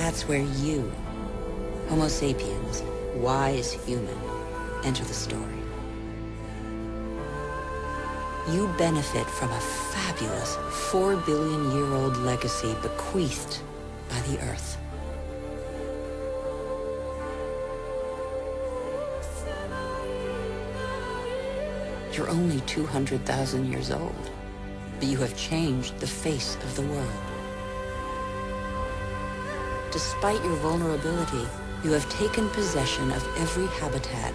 that's where you, Homo sapiens, wise human, enter the story. You benefit from a fabulous 4-billion-year-old legacy bequeathed by the Earth. You're only 200,000 years old, but you have changed the face of the world. Despite your vulnerability, you have taken possession of every habitat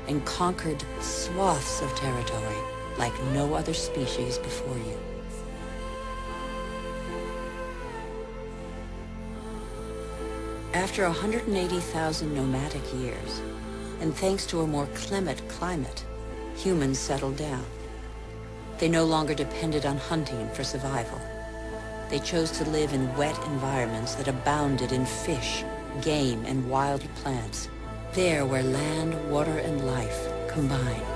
and conquered swaths of territory like no other species before you. After 180,000 nomadic years, and thanks to a more clement climate, humans settled down. They no longer depended on hunting for survival. They chose to live in wet environments that abounded in fish, game, and wild plants, there where land, water, and life combine.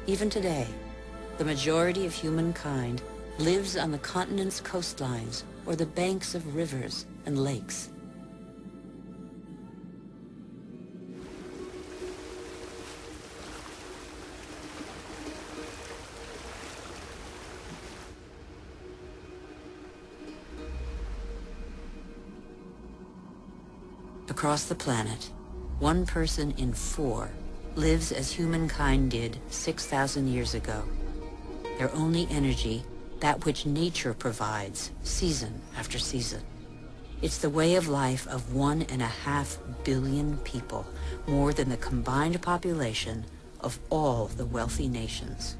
Even today, the majority of humankind lives on the continent's coastlines or the banks of rivers and lakes. Across the planet, 1 person in 4 lives as humankind did 6,000 years ago. Their only energy, that which nature provides, season after season. It's the way of life of 1.5 billion people, more than the combined population of all the wealthy nations.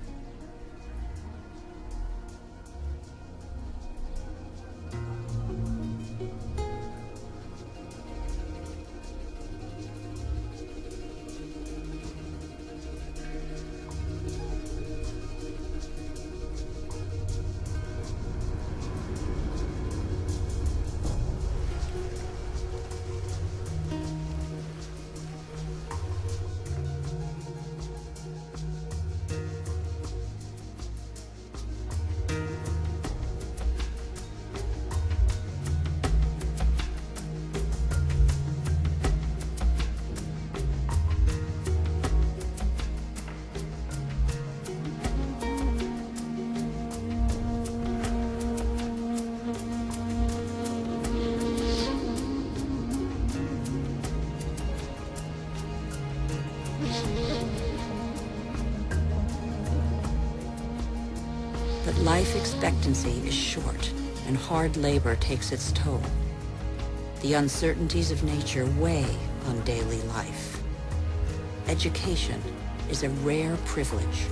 But life expectancy is short, and hard labor takes its toll. The uncertainties of nature weigh on daily life. Education is a rare privilege.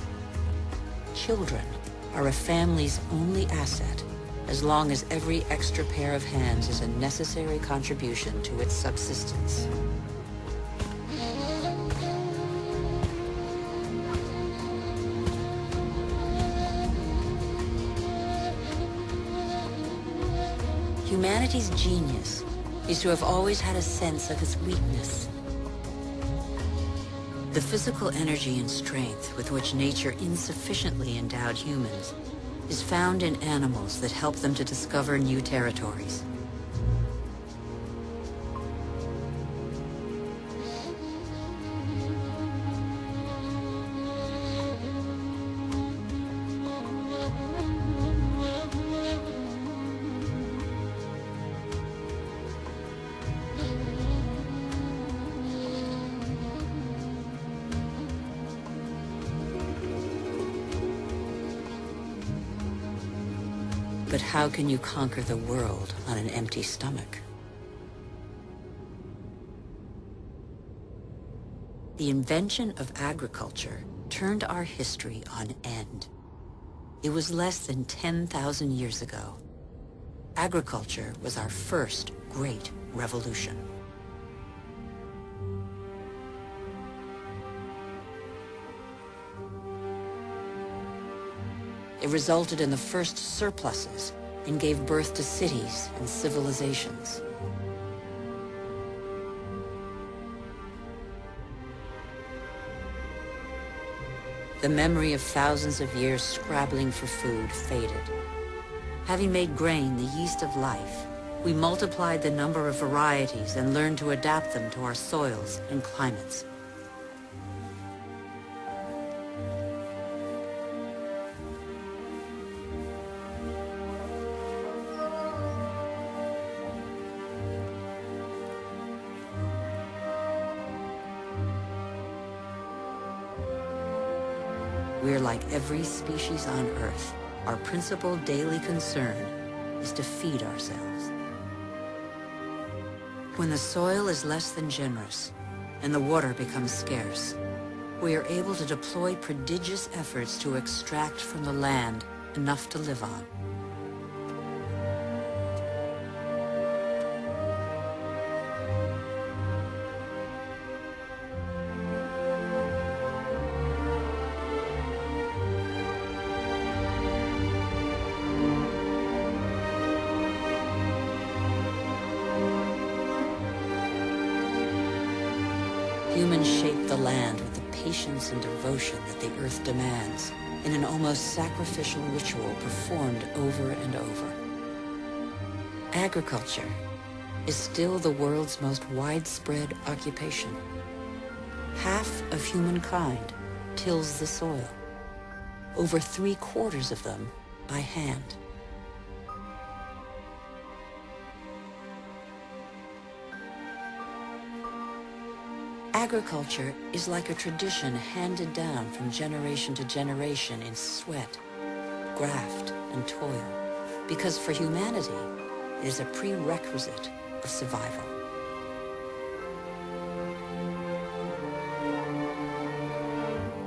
Children are a family's only asset, as long as every extra pair of hands is a necessary contribution to its subsistence. Humanity's genius is to have always had a sense of its weakness. The physical energy and strength with which nature insufficiently endowed humans is found in animals that help them to discover new territories. But how can you conquer the world on an empty stomach? The invention of agriculture turned our history on end. It was less than 10,000 years ago. Agriculture was our first great revolution. It resulted in the first surpluses and gave birth to cities and civilizations. The memory of thousands of years scrabbling for food faded. Having made grain the yeast of life, we multiplied the number of varieties and learned to adapt them to our soils and climates. We're like every species on Earth. Our principal daily concern is to feed ourselves. When the soil is less than generous and the water becomes scarce, we are able to deploy prodigious efforts to extract from the land enough to live on. Humans shape the land with the patience and devotion that the earth demands in an almost sacrificial ritual performed over and over. Agriculture is still the world's most widespread occupation. Half of humankind tills the soil, over 3/4 of them by hand. Agriculture is like a tradition handed down from generation to generation in sweat, graft, and toil, because for humanity, it is a prerequisite of survival.